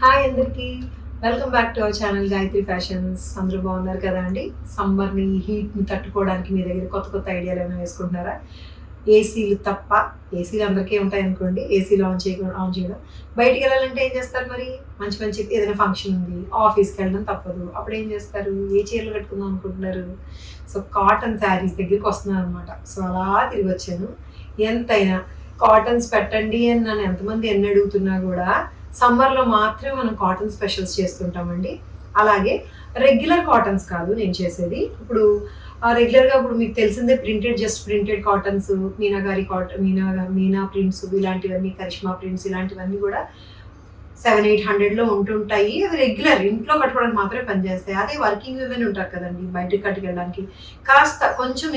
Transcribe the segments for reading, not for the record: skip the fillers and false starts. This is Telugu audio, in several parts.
హాయ్ అందరికీ, welcome back to our channel Gayatri fashions. అందరూ బాగున్నారు కదా అండి? సమ్మర్ని హీట్ని తట్టుకోవడానికి మీ దగ్గర కొత్త కొత్త ఐడియాలు ఏమైనా వేసుకుంటున్నారా? ఏసీలు తప్ప, ఏసీలు అందరికీ ఉంటాయి అనుకోండి. ఏసీలు ఆన్ చేయడం. బయటికి వెళ్ళాలంటే ఏం చేస్తారు మరి? మంచి మంచి ఏదైనా ఫంక్షన్ ఉంది, ఆఫీస్కి వెళ్ళడం తప్పదు. అప్పుడు ఏం చేస్తారు? ఏ చీరలు కట్టుకుందాం అనుకుంటున్నారు? సో కాటన్ శారీస్ దగ్గరికి వస్తున్నాను అనమాట. సో అలా తిరిగి వచ్చాను. ఎంతైనా కాటన్స్ పెట్టండి అని నన్ను ఎంతమంది ఎన్ని అడుగుతున్నా కూడా సమ్మర్లో మాత్రమే మనం కాటన్ స్పెషల్స్ చేస్తుంటామండి. అలాగే రెగ్యులర్ కాటన్స్ కాదు నేను చేసేది. ఇప్పుడు రెగ్యులర్గా ఇప్పుడు మీకు తెలిసిందే జస్ట్ ప్రింటెడ్ కాటన్స్, మీనాగారి కాటన్, మీనా ప్రింట్స్ ఇలాంటివన్నీ, కరిష్మా ప్రింట్స్ ఇలాంటివన్నీ కూడా 700-800లో ఉంటుంటాయి. అవి రెగ్యులర్ ఇంట్లో కట్టుకోవడానికి మాత్రమే పనిచేస్తాయి. అదే వర్కింగ్ విమెన్ ఉంటారు కదండి, బయటకు కట్టుకెళ్ళడానికి కాస్త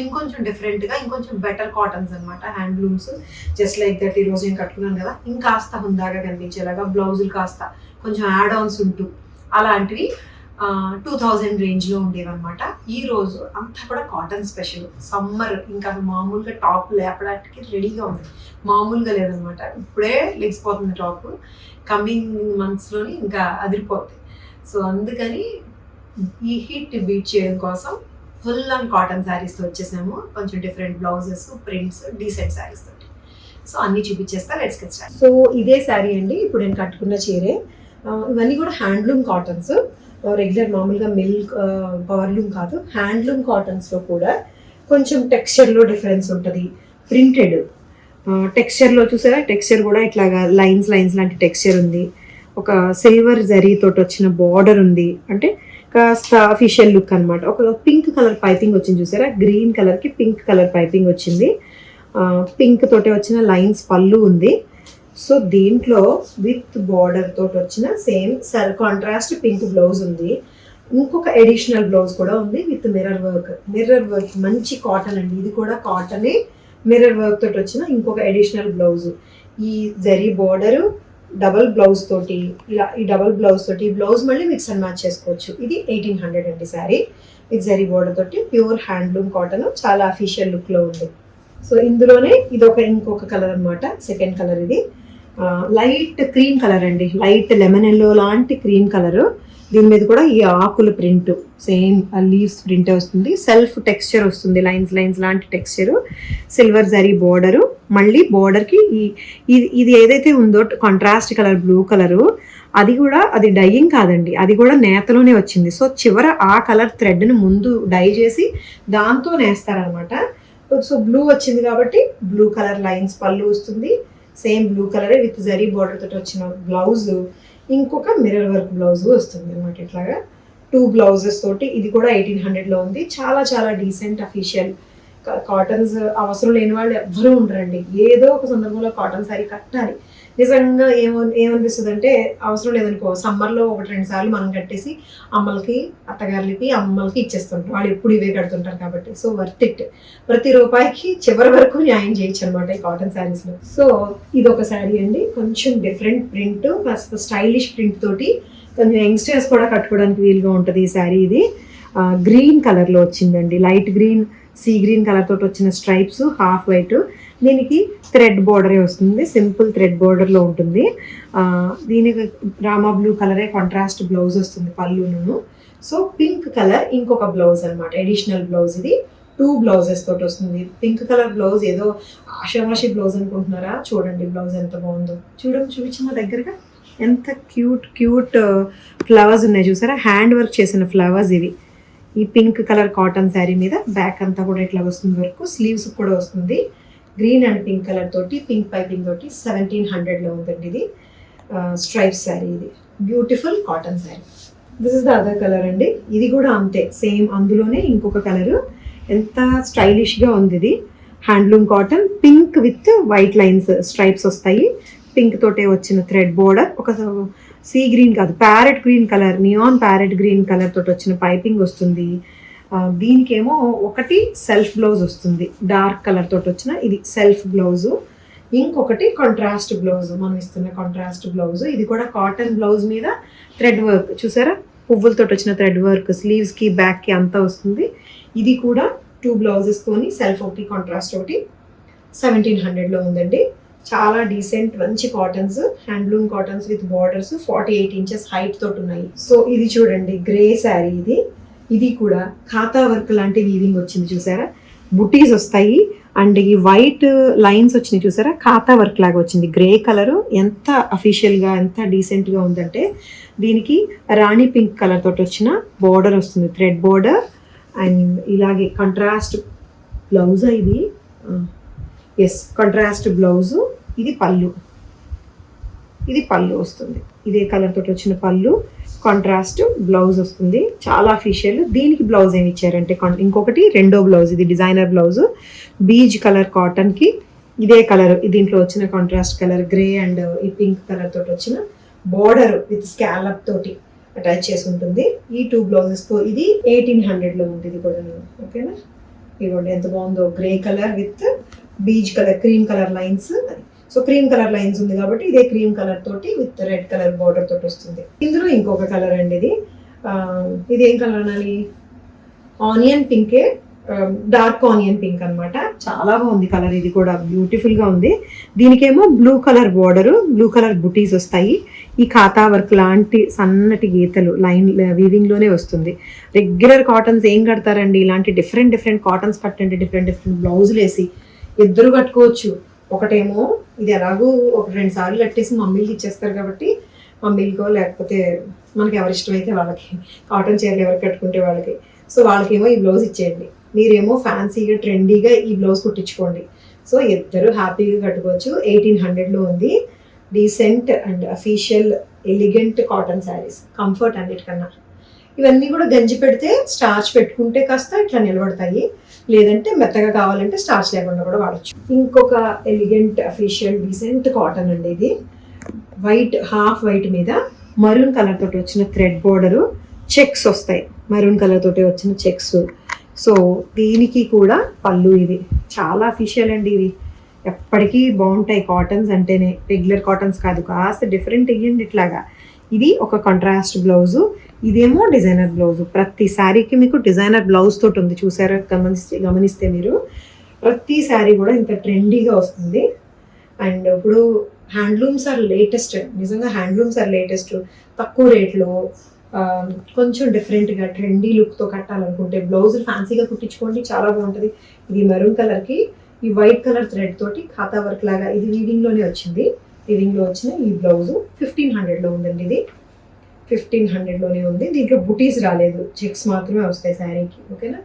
ఇంకొంచెం డిఫరెంట్గా, ఇంకొంచెం బెటర్ కాటన్స్ అనమాట, హ్యాండ్లూమ్స్. జస్ట్ లైక్ దట్ ఈరోజు నేను కట్టుకున్నాను కదా, ఇంకాస్త హుందాగా కనిపించేలాగా బ్లౌజులు కాస్త కొంచెం యాడ్ ఆన్స్ ఉంటూ అలాంటివి 2000 రేంజ్లో ఉండేవన్నమాట. ఈరోజు అంతా కూడా కాటన్ స్పెషల్. సమ్మర్ ఇంకా మామూలుగా టాప్ లేపడానికి రెడీగా ఉంది, మామూలుగా లేదనమాట. ఇప్పుడే లెగిసిపోతుంది టాప్, కమింగ్ మంత్స్లోని ఇంకా అదిరిపోతుంది. సో అందుకని ఈ హీట్ బీట్ చేయడం కోసం ఫుల్ ఆన్ కాటన్ శారీస్తో వచ్చేసాము. కొంచెం different blouses, prints, decent saris తోటి. సో అన్నీ చూపించేస్తా, లెట్స్ గెట్ స్టార్ట్. సో ఇదే శారీ అండి ఇప్పుడు నేను కట్టుకున్న చీరే. ఇవన్నీ కూడా హ్యాండ్లూమ్ కాటన్స్, రెగ్యులర్ మామూలుగా మిల్క్ పవర్లూమ్ కాదు. హ్యాండ్లూమ్ కాటన్స్లో కూడా కొంచెం టెక్స్చర్లో డిఫరెన్స్ ఉంటుంది. ప్రింటెడ్ టెక్స్చర్లో చూసారా, టెక్స్చర్ కూడా ఇట్లాగా లైన్స్ లాంటి టెక్స్చర్ ఉంది. ఒక సిల్వర్ జరీ తోటి వచ్చిన బార్డర్ ఉంది, అంటే కాస్త అఫీషియల్ లుక్ అనమాట. ఒక పింక్ కలర్ పైపింగ్ వచ్చింది చూసారా, గ్రీన్ కలర్కి పింక్ కలర్ పైపింగ్ వచ్చింది. పింక్ తోటి వచ్చిన లైన్స్ పళ్ళు ఉంది. సో దీంట్లో విత్ బార్డర్ తోటి వచ్చిన సేమ్ కాంట్రాస్ట్ పింక్ బ్లౌజ్ ఉంది. ఇంకొక ఎడిషనల్ బ్లౌజ్ కూడా ఉంది విత్ మిర్రర్ వర్క్. మంచి కాటన్ అండి, ఇది కూడా కాటనే. మిర్రర్ వర్క్ తోటి వచ్చిన ఇంకొక ఎడిషనల్ బ్లౌజ్. ఈ జరీ బార్డర్ డబల్ బ్లౌజ్ తోటి, ఇలా ఈ డబల్ బ్లౌజ్ తోటి ఈ బ్లౌజ్ మళ్ళీ మిక్స్ అండ్ మ్యాచ్ చేసుకోవచ్చు. ఇది 1800 అండి శారీ, విత్ జరీ బార్డర్ తోటి. ప్యూర్ హ్యాండ్లూమ్ కాటన్, చాలా అఫీషియల్ లుక్లో ఉంది. సో ఇందులోనే ఇంకొక కలర్ అనమాట, సెకండ్ కలర్. ఇది లైట్ క్రీమ్ కలర్ అండి, లైట్ లెమన్ ఎల్లో లాంటి క్రీమ్ కలర్. దీని మీద కూడా ఈ ఆకుల ప్రింట్, సేమ్ లీవ్స్ ప్రింట్ వస్తుంది. సెల్ఫ్ టెక్స్చర్ వస్తుంది, లైన్స్ లాంటి టెక్స్చర్. సిల్వర్ జరీ బోర్డరు, మళ్ళీ బోర్డర్కి ఇది ఏదైతే ఉందో కాంట్రాస్ట్ కలర్ బ్లూ కలరు, అది డైయింగ్ కాదండి, అది కూడా నేతలోనే వచ్చింది. సో చివర ఆ కలర్ థ్రెడ్ని ముందు డై చేసి దాంతో నేస్తారనమాట. సో బ్లూ వచ్చింది కాబట్టి బ్లూ కలర్ లైన్స్ పళ్ళు వస్తుంది. Same blue colour with zari border తోటి వచ్చిన బ్లౌజ్, ఇంకొక మిర్రర్ వర్క్ బ్లౌజ్ వస్తుంది అనమాట. ఇట్లాగా 2 బ్లౌజెస్ తోటి. ఇది కూడా 1800లో ఉంది. చాలా చాలా డీసెంట్ అఫీషియల్ కాటన్స్. అవసరం లేని వాళ్ళు ఎవ్వరూ ఉండరండి, ఏదో ఒక సందర్భంలో కాటన్ శారీ కట్టాలి. నిజంగా ఏమనిపిస్తుంది అంటే, అవసరం లేదనుకో సమ్మర్లో 1-2 సార్లు మనం కట్టేసి అమ్మలకి, అత్తగారులకి, అమ్మలకి ఇచ్చేస్తుంటాం. వాళ్ళు ఎప్పుడు ఇవే కడుతుంటారు కాబట్టి. So worth it. ప్రతి రూపాయికి చివరి వరకు న్యాయం చేయొచ్చు అనమాట ఈ కాటన్ శారీస్లో. సో ఇది ఒక శారీ అండి, కొంచెం డిఫరెంట్ ప్రింట్, కాస్త స్టైలిష్ ప్రింట్ తోటి, కొంచెం యంగ్స్టర్స్ కూడా కట్టుకోవడానికి వీలుగా ఉంటుంది ఈ శారీ. ఇది గ్రీన్ కలర్లో వచ్చిందండి, light green, sea green colour తోటి వచ్చిన స్ట్రైప్స్, హాఫ్ వైట్. దీనికి థ్రెడ్ బోర్డరే వస్తుంది, సింపుల్ థ్రెడ్ బోర్డర్లో ఉంటుంది. దీనికి రామా బ్లూ కలరే కాంట్రాస్ట్ బ్లౌజ్ వస్తుంది పళ్ళును. సో పింక్ కలర్ ఇంకొక బ్లౌజ్ అనమాట, ఎడిషనల్ బ్లౌజ్. ఇది 2 బ్లౌజెస్ తోటి వస్తుంది. పింక్ కలర్ బ్లౌజ్ ఏదో ఆషామాషి బ్లౌజ్ అనుకుంటున్నారా? చూడండి బ్లౌజ్ ఎంత బాగుందో, చూపించిన దగ్గరగా ఎంత క్యూట్ ఫ్లవర్స్ ఉన్నాయి చూసారా, హ్యాండ్ వర్క్ చేసిన ఫ్లవర్స్ ఇవి. ఈ పింక్ కలర్ కాటన్ శారీ మీద బ్యాక్ అంతా కూడా ఇట్లా వస్తుంది వరకు, స్లీవ్స్ కూడా వస్తుంది. గ్రీన్ అండ్ పింక్ కలర్ తోటి, పింక్ పైపింగ్ తోటి 1700లో ఉందండి. ఇది స్ట్రైప్స్ శారీ, ఇది beautiful cotton sari. This is the other colour అండి, ఇది కూడా అంతే సేమ్. అందులోనే ఇంకొక కలరు, ఎంత స్టైలిష్గా ఉంది ఇది. Handloom cotton, pink with white lines stripes వస్తాయి. పింక్ తోటే వచ్చిన థ్రెడ్ బోర్డర్, ఒక సీ గ్రీన్ కాదు, parrot green colour, neon parrot green colour తోటి వచ్చిన పైపింగ్ వస్తుంది. దీనికేమో ఒకటి సెల్ఫ్ బ్లౌజ్ వస్తుంది, డార్క్ కలర్ తోటి వచ్చిన ఇది సెల్ఫ్ బ్లౌజు. ఇంకొకటి కాంట్రాస్ట్ బ్లౌజ్, మనం ఇస్తున్న కాంట్రాస్ట్ బ్లౌజ్. ఇది కూడా కాటన్ బ్లౌజ్ మీద థ్రెడ్ వర్క్ చూసారా, పువ్వులతో వచ్చిన థ్రెడ్ వర్క్, స్లీవ్స్కి బ్యాక్కి అంతా వస్తుంది. ఇది కూడా 2 బ్లౌజెస్తోని, సెల్ఫ్ ఒకటి, కాంట్రాస్ట్ ఒకటి, 1700లో ఉందండి. చాలా డీసెంట్ మంచి cottons, handloom cottons with borders 48 inches height తోటి ఉన్నాయి. సో ఇది చూడండి గ్రే శారీ, ఇది కూడా ఖాతా వర్క్ లాంటి వీవింగ్ వచ్చింది చూసారా, బుటీస్ వస్తాయి అండ్ ఈ వైట్ లైన్స్ వచ్చినాయి చూసారా, ఖాతా వర్క్ లాగా వచ్చింది. గ్రే కలర్ ఎంత అఫీషియల్గా ఎంత డీసెంట్గా ఉందంటే దీనికి రాణి పింక్ కలర్ తోటి వచ్చిన బార్డర్ వస్తుంది, థ్రెడ్ బార్డర్. అండ్ ఇలాగే కంట్రాస్ట్ బ్లౌజ్, ఇది ఎస్ కంట్రాస్ట్ బ్లౌజు, ఇది పళ్ళు వస్తుంది, ఇదే కలర్ తోటి వచ్చిన పళ్ళు, కాంట్రాస్ట్ బ్లౌజ్ వస్తుంది, చాలా అఫీషియల్. దీనికి బ్లౌజ్ ఏమి ఇచ్చారంటే ఇంకొకటి రెండో బ్లౌజ్, ఇది డిజైనర్ బ్లౌజ్, బీజ్ కలర్ కాటన్కి ఇదే కలర్, దీంట్లో వచ్చిన కాంట్రాస్ట్ కలర్ గ్రే అండ్ ఈ పింక్ కలర్ తోటి వచ్చిన బార్డర్ విత్ స్కాలప్ తోటి అటాచ్ చేసి ఉంటుంది. ఈ 2 బ్లౌజెస్తో ఇది 1800లో ఉంది. ఇది కూడా ఓకేనా, ఇవ్వండి ఎంత బాగుందో, grey colour with beige colour cream colour lines. So cream colour lines ఉంది కాబట్టి ఇదే క్రీమ్ కలర్ తోటి విత్ రెడ్ కలర్ బార్డర్ తోటి వస్తుంది. ఇందులో ఇంకొక కలర్ అండి, ఇది ఏం కలర్ అనాలి, ఆనియన్ పింకే, డార్క్ ఆనియన్ పింక్ అనమాట. చాలా బాగుంది కలర్, ఇది కూడా బ్యూటిఫుల్ గా ఉంది. దీనికేమో blue colour border, blue colour బుటీస్ వస్తాయి. ఈ ఖాతా వర్క్ లాంటి సన్నటి గీతలు లైన్ వీవింగ్ లోనే వస్తుంది. రెగ్యులర్ కాటన్స్ ఏం కడతారండి, ఇలాంటి డిఫరెంట్ కాటన్స్ కట్టండి, డిఫరెంట్ బ్లౌజులు వేసి ఇద్దరు కట్టుకోవచ్చు. ఒకటేమో ఇది ఎలాగూ 1-2 సార్లు కట్టేసి మమ్మీలకి ఇచ్చేస్తారు కాబట్టి మమ్మీలకో లేకపోతే మనకి ఎవరి ఇష్టమైతే వాళ్ళకి, కాటన్ చీరలు ఎవరు కట్టుకుంటే వాళ్ళకి. సో వాళ్ళకేమో ఈ బ్లౌజ్ ఇచ్చేయండి, మీరేమో ఫ్యాన్సీగా ట్రెండీగా ఈ బ్లౌజ్ కుట్టించుకోండి. సో ఇద్దరు హ్యాపీగా కట్టుకోవచ్చు. 1800లో ఉంది. Decent and official elegant cotton saris, comfort అన్నిటికన్నా. ఇవన్నీ కూడా గంజి పెడితే స్టార్చ్ పెట్టుకుంటే కాస్త ఇట్లా నిలబడతాయి, లేదంటే మెత్తగా కావాలంటే స్టార్చ్ లేకుండా కూడా వాడచ్చు. ఇంకొక ఎలిగెంట్ అఫీషియల్ డీసెంట్ కాటన్ అండి, ఇది వైట్ హాఫ్ వైట్ మీద మరూన్ కలర్ తోటి వచ్చిన థ్రెడ్ బోర్డరు, చెక్స్ వస్తాయి మరూన్ కలర్ తోటి వచ్చిన చెక్స్. సో దీనికి కూడా పళ్ళు, ఇది చాలా అఫీషియల్ అండి, ఇవి ఎప్పటికీ బాగుంటాయి కాటన్స్ అంటేనే, రెగ్యులర్ కాటన్స్ కాదు, కాస్త డిఫరెంట్ ఇయ్యండి ఇట్లాగా. ఇది ఒక కాంట్రాస్ట్ బ్లౌజు, ఇదేమో డిజైనర్ బ్లౌజు. ప్రతి శారీకి మీకు డిజైనర్ బ్లౌజ్ తోటి ఉంది చూసారా, గమనిస్తే మీరు ప్రతి శారీ కూడా ఇంత ట్రెండీగా వస్తుంది. అండ్ ఇప్పుడు హ్యాండ్లూమ్స్ ఆర్ లేటెస్ట్, నిజంగా హ్యాండ్లూమ్స్ ఆర్ లేటెస్ట్. తక్కువ రేట్లో కొంచెం డిఫరెంట్గా ట్రెండీ లుక్తో కట్టాలనుకుంటే బ్లౌజులు ఫ్యాన్సీగా కుట్టించుకోండి, చాలా బాగుంటుంది. ఇది మెరూన్ కలర్కి ఈ వైట్ కలర్ థ్రెడ్ తోటి ఖాతా వర్క్ లాగా, ఇది వీవింగ్లోనే వచ్చింది. వీవింగ్లో వచ్చిన ఈ బ్లౌజు 1500లో ఉందండి, ఇది 1500లోనే ఉంది. దీంట్లో బుటీస్ రాలేదు, చెక్స్ మాత్రమే వస్తాయి శారీకి. ఓకేనా,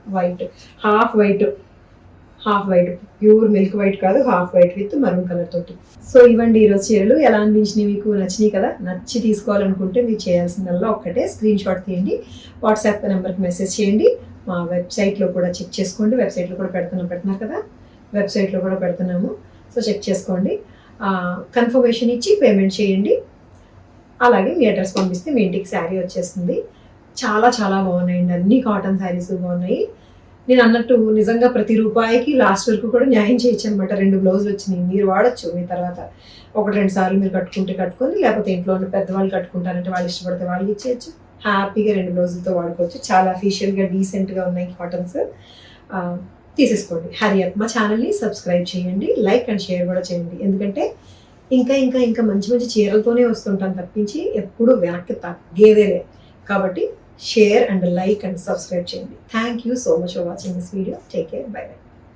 half white pure milk white కాదు, half white with maroon colour తోటి. సో ఇవ్వండి ఈరోజు చీరలు ఎలా అనిపించినాయి మీకు, నచ్చినాయి కదా. నచ్చి తీసుకోవాలనుకుంటే మీరు చేయాల్సిందల్లా ఒక్కటే స్క్రీన్ షాట్ తీయండి, వాట్సాప్ నెంబర్కి మెసేజ్ చేయండి. మా వెబ్సైట్లో కూడా చెక్ చేసుకోండి, వెబ్సైట్లో కూడా పెడుతున్నారు కదా, వెబ్సైట్లో కూడా పెడుతున్నాము. సో చెక్ చేసుకోండి, కన్ఫర్మేషన్ ఇచ్చి పేమెంట్ చేయండి. అలాగే మీ అడ్రస్ పంపిస్తే మీ ఇంటికి శారీ వచ్చేస్తుంది. చాలా బాగున్నాయండి, అన్ని కాటన్ శారీస్ బాగున్నాయి. నేను అన్నట్టు నిజంగా ప్రతి రూపాయికి లాస్ట్ వరకు కూడా న్యాయం చేయొచ్చు అనమాట. 2 బ్లౌజులు వచ్చినాయి, మీరు వాడచ్చు. మీ తర్వాత 1-2 సార్లు మీరు కట్టుకొని, లేకపోతే ఇంట్లో ఉన్న పెద్దవాళ్ళు కట్టుకుంటారంటే వాళ్ళు ఇష్టపడితే వాళ్ళకి ఇచ్చేయచ్చు. హ్యాపీగా 2 బ్లౌజులతో వాడుకోవచ్చు. చాలా అఫీషియల్గా డీసెంట్గా ఉన్నాయి కాటన్స్. తీసేసుకోండి. హరి అప్. మా ఛానల్ని సబ్స్క్రైబ్ చేయండి, లైక్ అండ్ షేర్ కూడా చేయండి. ఎందుకంటే ఇంకా మంచి చీరలతోనే వస్తుంటాను తప్పించి ఎప్పుడు వెనక్కి తగ్గేదేలే. కాబట్టి share and like and subscribe చేయండి. Thank you so much for watching this video. Take care, bye by.